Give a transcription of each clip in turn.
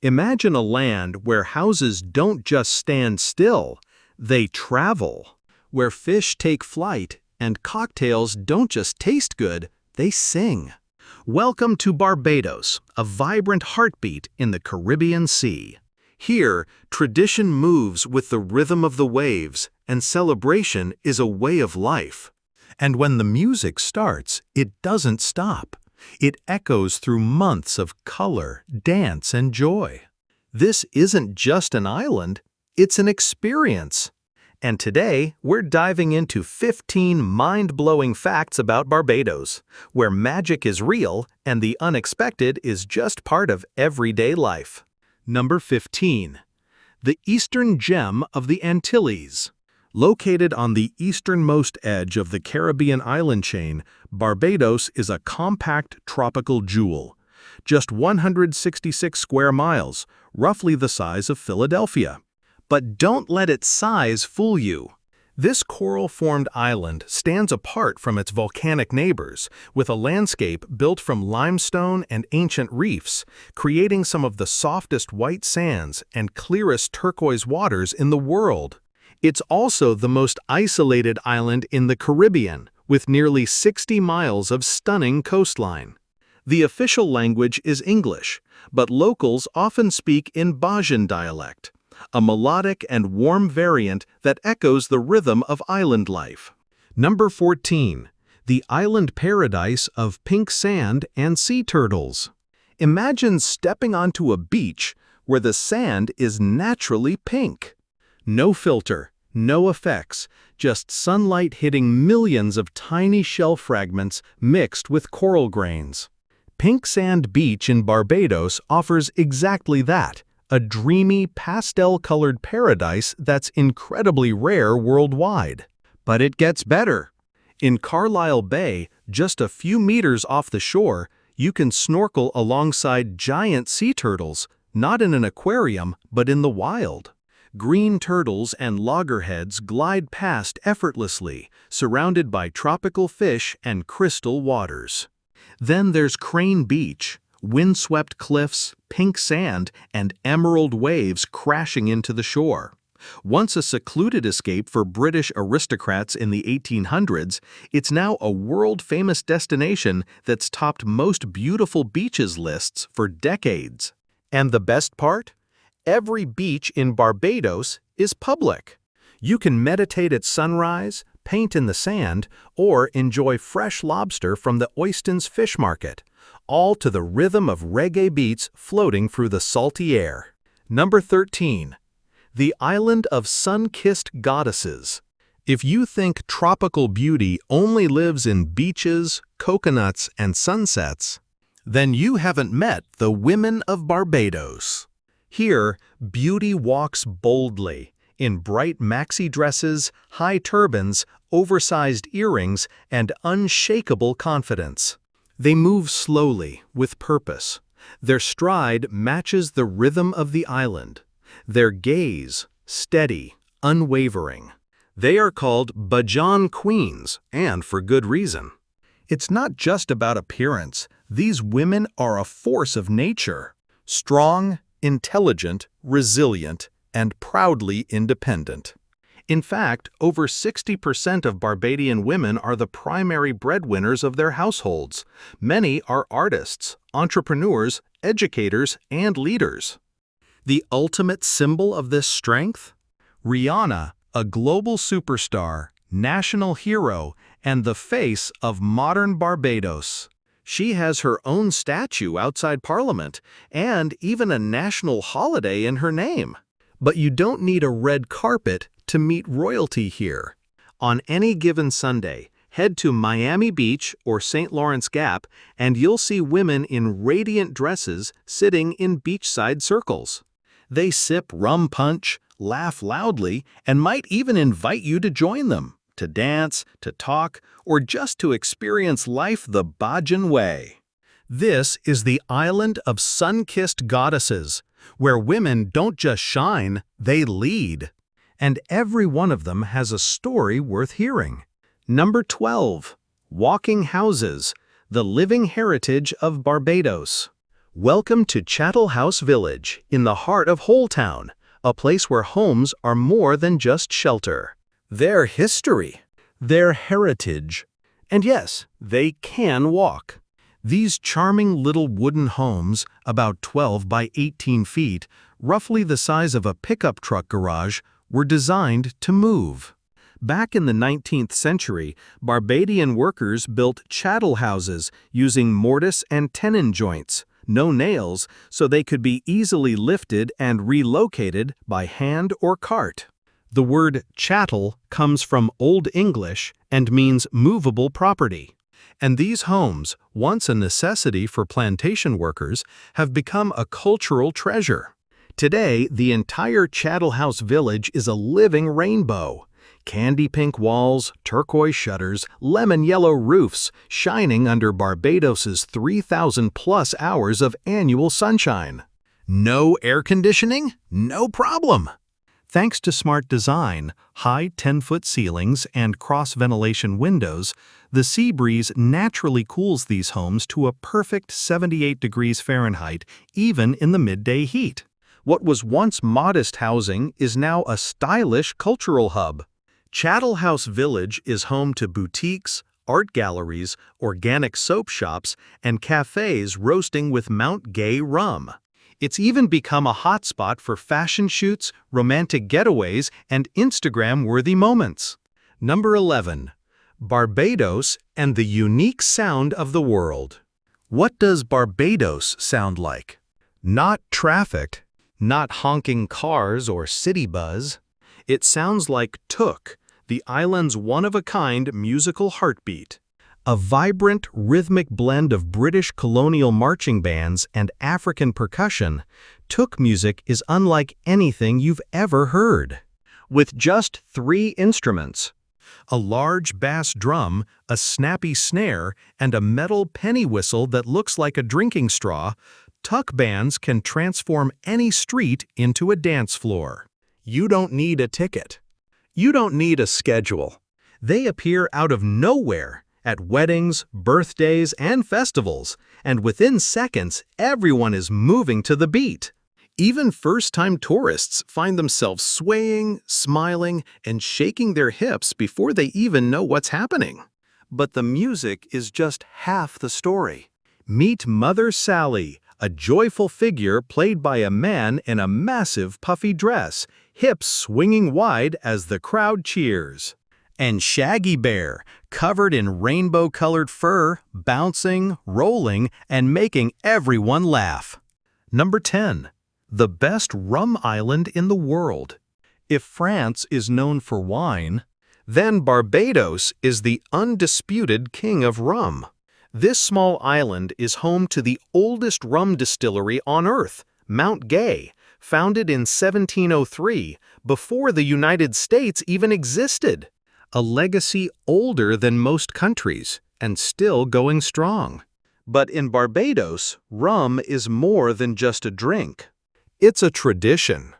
Imagine a land where houses don't just stand still, they travel. Where fish take flight and cocktails don't just taste good, they sing. Welcome to Barbados, a vibrant heartbeat in the Caribbean Sea. Here, tradition moves with the rhythm of the waves, and celebration is a way of life. And when the music starts, it doesn't stop. It echoes through months of color, dance, and joy. This isn't just an island, it's an experience. And today, we're diving into 15 mind-blowing facts about Barbados, where magic is real and the unexpected is just part of everyday life. Number 15. The Eastern Gem of the Antilles. Located on the easternmost edge of the Caribbean island chain, Barbados is a compact tropical jewel. Just 166 square miles, roughly the size of Philadelphia. But don't let its size fool you. This coral-formed island stands apart from its volcanic neighbors, with a landscape built from limestone and ancient reefs, creating some of the softest white sands and clearest turquoise waters in the world. It's also the most isolated island in the Caribbean, with nearly 60 miles of stunning coastline. The official language is English, but locals often speak in Bajan dialect, a melodic and warm variant that echoes the rhythm of island life. Number 14. The island paradise of pink sand and sea turtles. Imagine stepping onto a beach where the sand is naturally pink. No filter, no effects, just sunlight hitting millions of tiny shell fragments mixed with coral grains. Pink Sand Beach in Barbados offers exactly that. A dreamy, pastel-colored paradise that's incredibly rare worldwide. But it gets better. In Carlisle Bay, just a few meters off the shore, you can snorkel alongside giant sea turtles, not in an aquarium, but in the wild. Green turtles and loggerheads glide past effortlessly, surrounded by tropical fish and crystal waters. Then there's Crane Beach. Windswept cliffs, pink sand, and emerald waves crashing into the shore. Once a secluded escape for British aristocrats in the 1800s, it's now a world-famous destination that's topped most beautiful beaches lists for decades. And the best part? Every beach in Barbados is public. You can meditate at sunrise, paint in the sand, or enjoy fresh lobster from the Oyston's fish market, all to the rhythm of reggae beats floating through the salty air. Number 13. The Island of Sun-Kissed Goddesses. If you think tropical beauty only lives in beaches, coconuts, and sunsets, then you haven't met the women of Barbados. Here, beauty walks boldly, in bright maxi dresses, high turbans, oversized earrings, and unshakable confidence. They move slowly, with purpose. Their stride matches the rhythm of the island. Their gaze, steady, unwavering. They are called Bajan Queens, and for good reason. It's not just about appearance. These women are a force of nature. Strong, intelligent, resilient, and proudly independent. In fact, over 60% of Barbadian women are the primary breadwinners of their households. Many are artists, entrepreneurs, educators, and leaders. The ultimate symbol of this strength? Rihanna, a global superstar, national hero, and the face of modern Barbados. She has her own statue outside Parliament, and even a national holiday in her name. But you don't need a red carpet to meet royalty here. On any given Sunday, head to Miami Beach or St. Lawrence Gap and you'll see women in radiant dresses sitting in beachside circles. They sip rum punch, laugh loudly, and might even invite you to join them, to dance, to talk, or just to experience life the Bajan way. This is the Island of Sun-Kissed Goddesses, where women don't just shine, they lead. And every one of them has a story worth hearing. Number 12. Walking Houses, the Living Heritage of Barbados. Welcome to Chattel House Village, in the heart of Holetown, a place where homes are more than just shelter. Their history, their heritage, and yes, they can walk. These charming little wooden homes, about 12 by 18 feet, roughly the size of a pickup truck garage, were designed to move. Back in the 19th century, Barbadian workers built chattel houses using mortise and tenon joints, no nails, so they could be easily lifted and relocated by hand or cart. The word chattel comes from Old English and means movable property. And these homes, once a necessity for plantation workers, have become a cultural treasure. Today, the entire Chattel House village is a living rainbow. Candy pink walls, turquoise shutters, lemon yellow roofs, shining under Barbados's 3,000+ hours of annual sunshine. No air conditioning? No problem! Thanks to smart design, high 10-foot ceilings, and cross-ventilation windows, the sea breeze naturally cools these homes to a perfect 78 degrees Fahrenheit, even in the midday heat. What was once modest housing is now a stylish cultural hub. Chattel House Village is home to boutiques, art galleries, organic soap shops, and cafes roasting with Mount Gay rum. It's even become a hotspot for fashion shoots, romantic getaways, and Instagram-worthy moments. Number 11. Barbados and the unique sound of the world. What does Barbados sound like? Not traffic, not honking cars or city buzz. It sounds like Took, the island's one-of-a-kind musical heartbeat. A vibrant, rhythmic blend of British colonial marching bands and African percussion, Took music is unlike anything you've ever heard. With just 3 instruments, a large bass drum, a snappy snare, and a metal penny whistle that looks like a drinking straw, Took bands can transform any street into a dance floor. You don't need a ticket. You don't need a schedule. They appear out of nowhere at weddings, birthdays, and festivals, and within seconds, everyone is moving to the beat. Even first-time tourists find themselves swaying, smiling, and shaking their hips before they even know what's happening. But the music is just half the story. Meet Mother Sally, a joyful figure played by a man in a massive puffy dress, hips swinging wide as the crowd cheers. And Shaggy Bear, covered in rainbow-colored fur, bouncing, rolling, and making everyone laugh. Number 10. The best rum island in the world. If France is known for wine, then Barbados is the undisputed king of rum. This small island is home to the oldest rum distillery on Earth, Mount Gay, founded in 1703, before the United States even existed. A legacy older than most countries, and still going strong. But in Barbados, rum is more than just a drink. It's a tradition,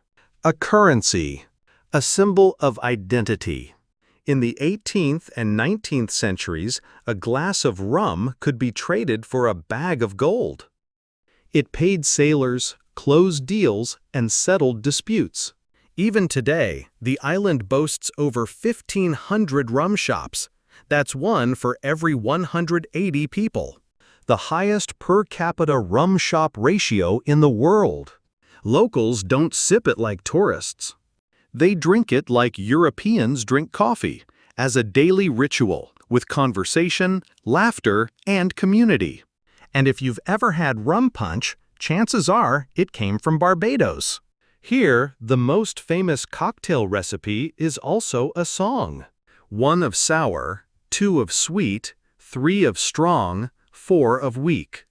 a currency, a symbol of identity. In the 18th and 19th centuries, a glass of rum could be traded for a bag of gold. It paid sailors, closed deals, and settled disputes. Even today, the island boasts over 1,500 rum shops. That's one for every 180 people. The highest per capita rum shop ratio in the world. Locals don't sip it like tourists. They drink it like Europeans drink coffee, as a daily ritual, with conversation, laughter, and community. And if you've ever had rum punch, chances are it came from Barbados. Here, the most famous cocktail recipe is also a song. 1 of sour, 2 of sweet, 3 of strong, 4 of weak.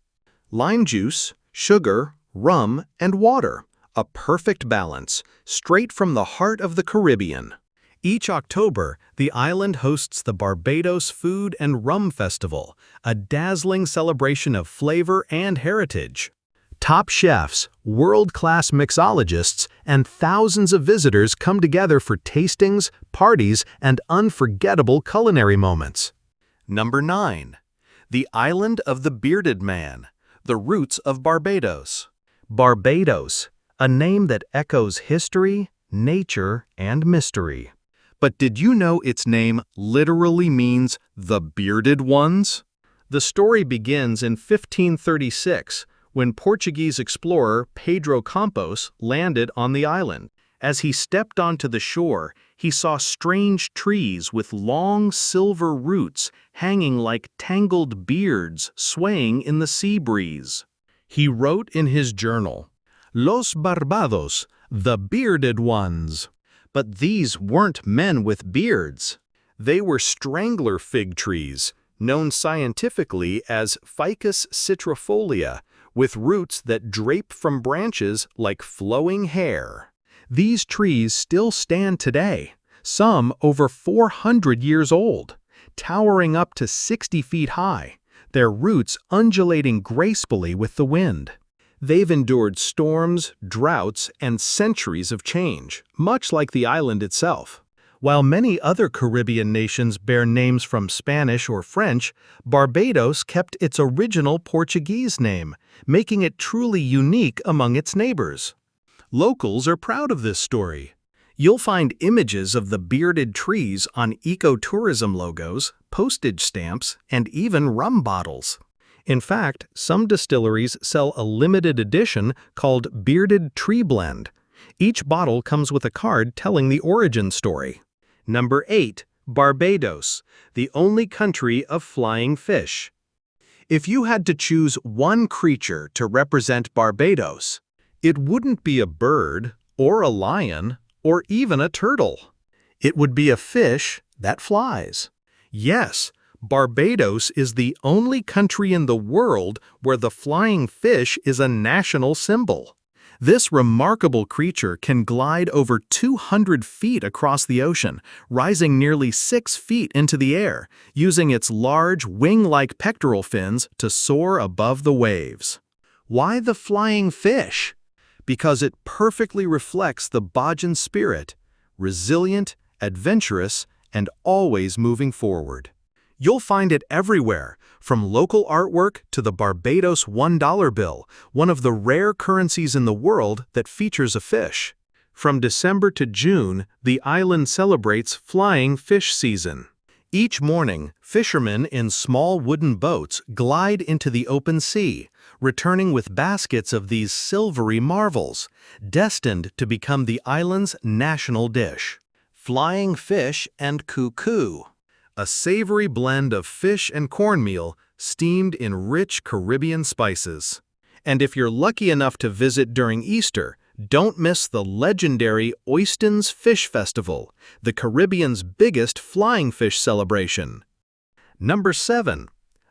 Lime juice, sugar, rum, and water. A perfect balance, straight from the heart of the Caribbean. Each October, the island hosts the Barbados Food and Rum Festival, a dazzling celebration of flavor and heritage. Top chefs, world-class mixologists, and thousands of visitors come together for tastings, parties, and unforgettable culinary moments. Number 9. The Island of the Bearded Man, The roots of Barbados. Barbados, a name that echoes history, nature, and mystery. But did you know its name literally means the bearded ones? The story begins in 1536, when Portuguese explorer Pedro Campos landed on the island. As he stepped onto the shore, he saw strange trees with long silver roots hanging like tangled beards swaying in the sea breeze. He wrote in his journal, "Los Barbados, the bearded ones." But these weren't men with beards. They were strangler fig trees, known scientifically as Ficus citrifolia, with roots that drape from branches like flowing hair. These trees still stand today, some over 400 years old, towering up to 60 feet high, their roots undulating gracefully with the wind. They've endured storms, droughts, and centuries of change, much like the island itself. While many other Caribbean nations bear names from Spanish or French, Barbados kept its original Portuguese name, making it truly unique among its neighbors. Locals are proud of this story. You'll find images of the bearded trees on ecotourism logos, postage stamps, and even rum bottles. In fact, some distilleries sell a limited edition called Bearded Tree Blend. Each bottle comes with a card telling the origin story. Number 8. Barbados, the only country of flying fish. If you had to choose one creature to represent Barbados, it wouldn't be a bird, or a lion, or even a turtle. It would be a fish that flies. Yes, Barbados is the only country in the world where the flying fish is a national symbol. This remarkable creature can glide over 200 feet across the ocean, rising nearly 6 feet into the air, using its large wing-like pectoral fins to soar above the waves. Why the flying fish? Because it perfectly reflects the Bajan spirit, resilient, adventurous, and always moving forward. You'll find it everywhere, from local artwork to the Barbados $1 bill, one of the rare currencies in the world that features a fish. From December to June, the island celebrates flying fish season. Each morning, fishermen in small wooden boats glide into the open sea, returning with baskets of these silvery marvels, destined to become the island's national dish. Flying fish and cuckoo. A savory blend of fish and cornmeal steamed in rich Caribbean spices. And if you're lucky enough to visit during Easter, don't miss the legendary Oistins Fish Festival, the Caribbean's biggest flying fish celebration. Number 7.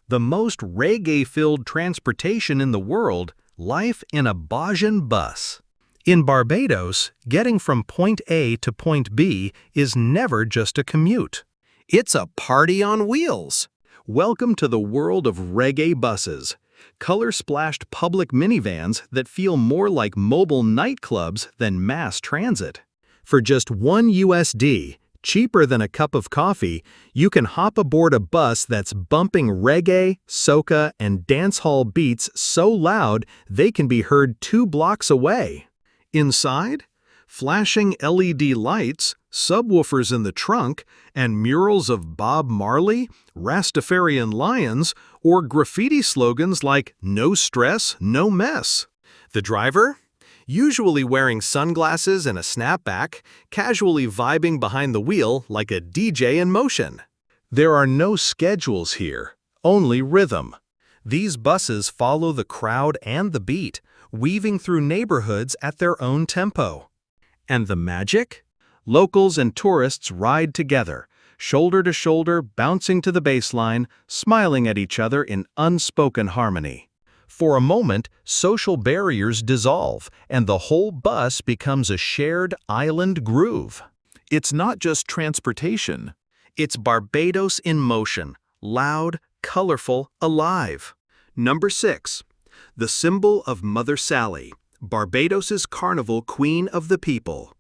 The most reggae-filled transportation in the world, life in a Bajan bus. In Barbados, getting from point A to point B is never just a commute. It's a party on wheels. Welcome to the world of reggae buses, color-splashed public minivans that feel more like mobile nightclubs than mass transit. For just $1, cheaper than a cup of coffee, you can hop aboard a bus that's bumping reggae, soca, and dancehall beats so loud they can be heard 2 blocks away. Inside, flashing LED lights, subwoofers in the trunk, and murals of Bob Marley, Rastafarian lions, or graffiti slogans like "No stress, no mess." The driver? Usually wearing sunglasses and a snapback, casually vibing behind the wheel like a DJ in motion. There are no schedules here, only rhythm. These buses follow the crowd and the beat, weaving through neighborhoods at their own tempo. And the magic? Locals and tourists ride together, shoulder to shoulder, bouncing to the baseline, smiling at each other in unspoken harmony. For a moment, social barriers dissolve, and the whole bus becomes a shared island groove. It's not just transportation. It's Barbados in motion, loud, colorful, alive. Number 6. The symbol of Mother Sally, Barbados's carnival queen of the people.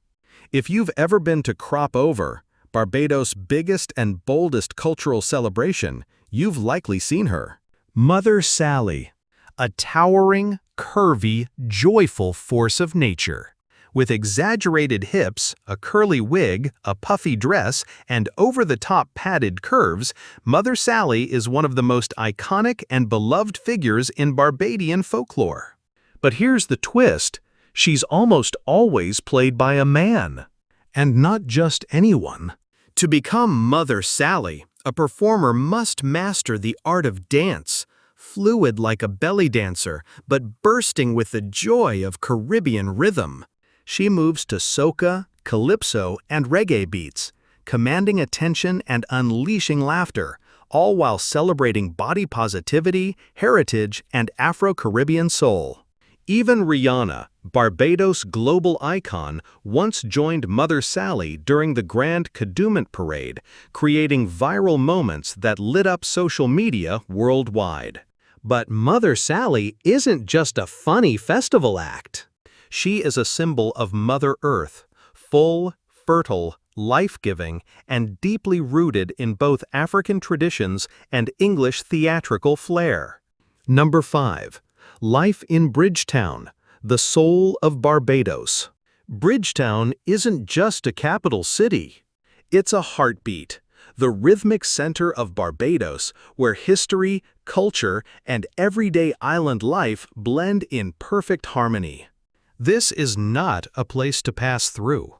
If you've ever been to Crop Over, Barbados' biggest and boldest cultural celebration, you've likely seen her. Mother Sally, a towering, curvy, joyful force of nature. With exaggerated hips, a curly wig, a puffy dress, and over-the-top padded curves, Mother Sally is one of the most iconic and beloved figures in Barbadian folklore. But here's the twist: she's almost always played by a man. And not just anyone. To become Mother Sally, a performer must master the art of dance, fluid like a belly dancer, but bursting with the joy of Caribbean rhythm. She moves to soca, calypso, and reggae beats, commanding attention and unleashing laughter, all while celebrating body positivity, heritage, and Afro-Caribbean soul. Even Rihanna, Barbados' global icon, once joined Mother Sally during the Grand Kadooment Parade, creating viral moments that lit up social media worldwide. But Mother Sally isn't just a funny festival act. She is a symbol of Mother Earth, full, fertile, life-giving, and deeply rooted in both African traditions and English theatrical flair. Number 5. Life in Bridgetown, the soul of Barbados. Bridgetown isn't just a capital city. It's a heartbeat, the rhythmic center of Barbados, where history, culture, and everyday island life blend in perfect harmony. This is not a place to pass through.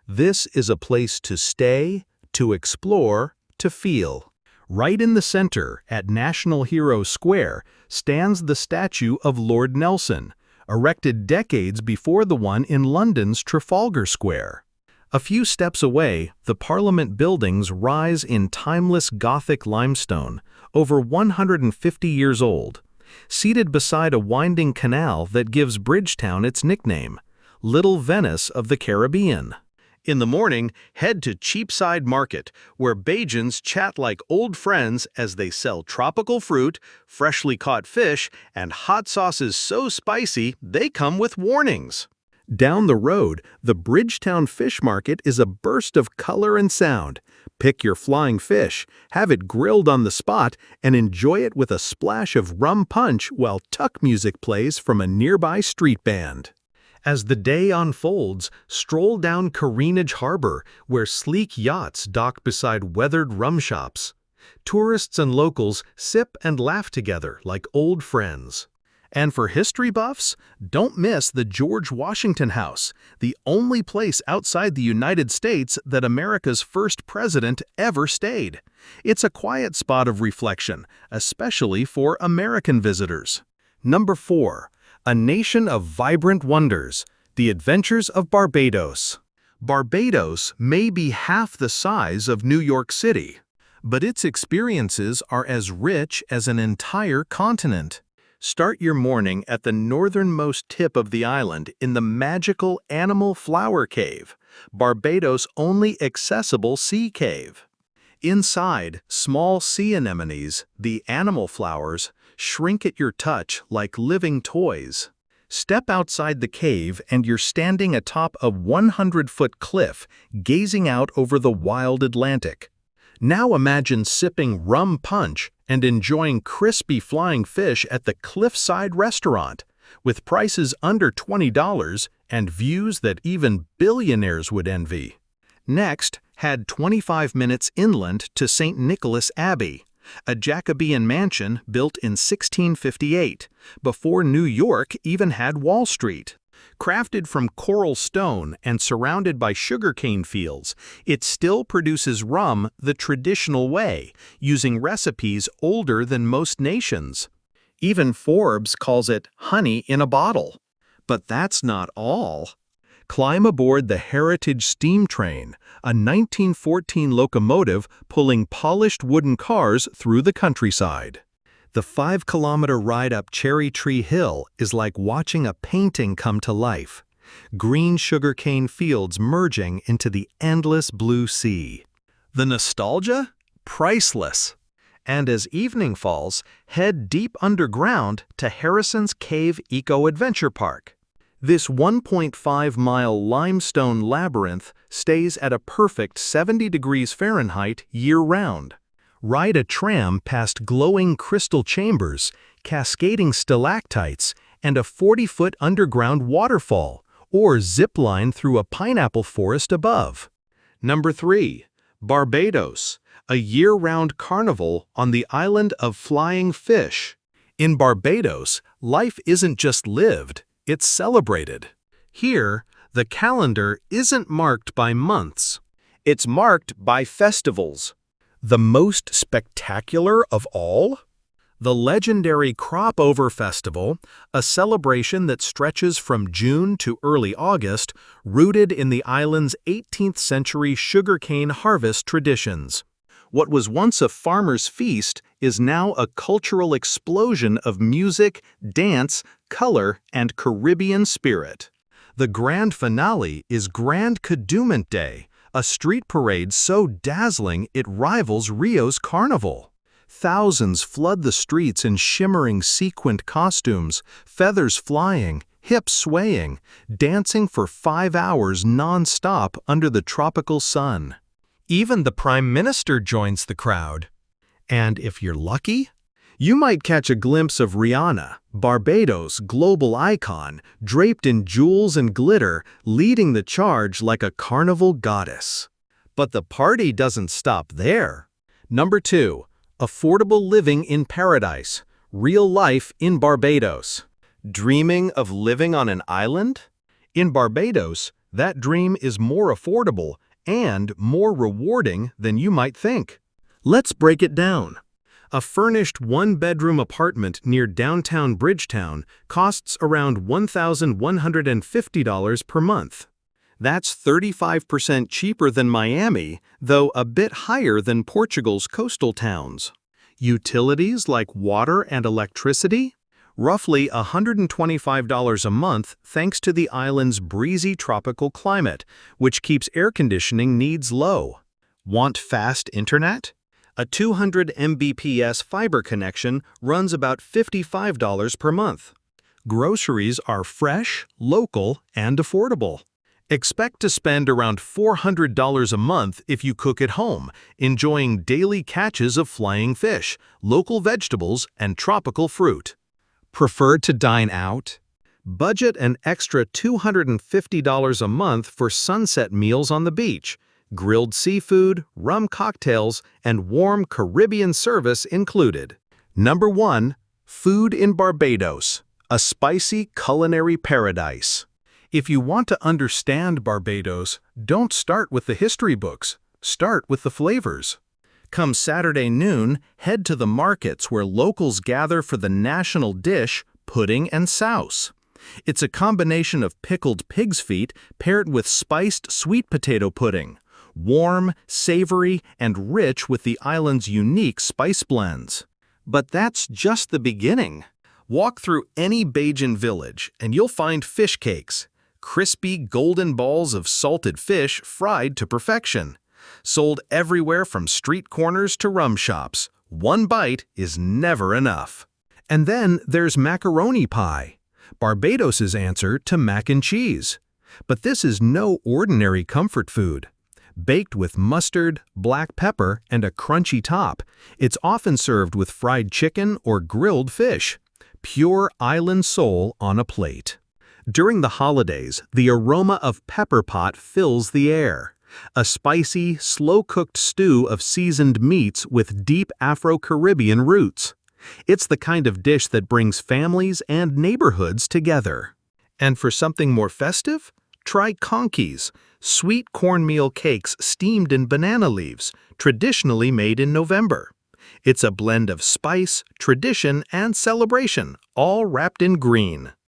This is a place to stay, to explore, to feel. Right in the center, at National Hero Square, stands the statue of Lord Nelson, erected decades before the one in London's Trafalgar Square. A few steps away, the Parliament buildings rise in timeless Gothic limestone, over 150 years old, seated beside a winding canal that gives Bridgetown its nickname, Little Venice of the Caribbean. In the morning, head to Cheapside Market, where Bajans chat like old friends as they sell tropical fruit, freshly caught fish, and hot sauces so spicy they come with warnings. Down the road, the Bridgetown Fish Market is a burst of color and sound. Pick your flying fish, have it grilled on the spot, and enjoy it with a splash of rum punch while tuck music plays from a nearby street band. As the day unfolds, stroll down Careenage Harbor, where sleek yachts dock beside weathered rum shops. Tourists and locals sip and laugh together like old friends. And for history buffs, don't miss the George Washington House, the only place outside the United States that America's first president ever stayed. It's a quiet spot of reflection, especially for American visitors. Number 4. A nation of vibrant wonders, the adventures of Barbados. Barbados may be half the size of New York City, but its experiences are as rich as an entire continent. Start your morning at the northernmost tip of the island in the magical Animal Flower Cave, Barbados' only accessible sea cave. Inside, small sea anemones, the animal flowers, shrink at your touch like living toys. Step outside the cave and you're standing atop a 100-foot cliff, gazing out over the wild Atlantic. Now imagine sipping rum punch and enjoying crispy flying fish at the Cliffside Restaurant, with prices under $20 and views that even billionaires would envy. Next, head 25 minutes inland to St. Nicholas Abbey, a Jacobean mansion built in 1658, before New York even had Wall Street. Crafted from coral stone and surrounded by sugarcane fields, it still produces rum the traditional way, using recipes older than most nations. Even Forbes calls it honey in a bottle. But that's not all. Climb aboard the Heritage Steam Train, a 1914 locomotive pulling polished wooden cars through the countryside. The 5-kilometer ride up Cherry Tree Hill is like watching a painting come to life. Green sugarcane fields merging into the endless blue sea. The nostalgia? Priceless. And as evening falls, head deep underground to Harrison's Cave Eco-Adventure Park. This 1.5-mile limestone labyrinth stays at a perfect 70 degrees Fahrenheit year-round. Ride a tram past glowing crystal chambers, cascading stalactites, and a 40-foot underground waterfall, or zip line through a pineapple forest above. Number 3. Barbados, a year-round carnival on the island of flying fish. In Barbados, life isn't just lived, it's celebrated. Here, the calendar isn't marked by months. It's marked by festivals. The most spectacular of all? The legendary Crop Over Festival, a celebration that stretches from June to early August, rooted in the island's 18th-century sugarcane harvest traditions. What was once a farmer's feast is now a cultural explosion of music, dance, color, and Caribbean spirit. The grand finale is Grand Kadooment Day, a street parade so dazzling it rivals Rio's carnival. Thousands flood the streets in shimmering sequined costumes, feathers flying, hips swaying, dancing for 5 hours non-stop under the tropical sun. Even the Prime Minister joins the crowd. And if you're lucky, you might catch a glimpse of Rihanna, Barbados' global icon, draped in jewels and glitter, leading the charge like a carnival goddess. But the party doesn't stop there. Number 2. Affordable living in paradise. Real life in Barbados. Dreaming of living on an island? In Barbados, that dream is more affordable and more rewarding than you might think. Let's break it down. A furnished one-bedroom apartment near downtown Bridgetown costs around $1,150 per month. That's 35% cheaper than Miami, though a bit higher than Portugal's coastal towns. Utilities like water and electricity? Roughly $125 a month thanks to the island's breezy tropical climate, which keeps air conditioning needs low. Want fast internet? A 200 Mbps fiber connection runs about $55 per month. Groceries are fresh, local, and affordable. Expect to spend around $400 a month if you cook at home, enjoying daily catches of flying fish, local vegetables, and tropical fruit. Prefer to dine out? Budget an extra $250 a month for sunset meals on the beach, grilled seafood, rum cocktails, and warm Caribbean service included. Number 1. Food in Barbados, a spicy culinary paradise. If you want to understand Barbados, don't start with the history books. Start with the flavors. Come Saturday noon, head to the markets where locals gather for the national dish, pudding and souse. It's a combination of pickled pig's feet paired with spiced sweet potato pudding. Warm, savory, and rich with the island's unique spice blends. But that's just the beginning. Walk through any Bajan village and you'll find fish cakes. Crispy, golden balls of salted fish fried to perfection. Sold everywhere from street corners to rum shops. One bite is never enough. And then there's macaroni pie, Barbados's answer to mac and cheese. But this is no ordinary comfort food. Baked with mustard, black pepper, and a crunchy top, it's often served with fried chicken or grilled fish. Pure island soul on a plate. During the holidays, the aroma of pepper pot fills the air. A spicy, slow-cooked stew of seasoned meats with deep Afro-Caribbean roots. It's the kind of dish that brings families and neighborhoods together. And for something more festive? Try conkies, sweet cornmeal cakes steamed in banana leaves, traditionally made in November. It's a blend of spice, tradition, and celebration, all wrapped in green.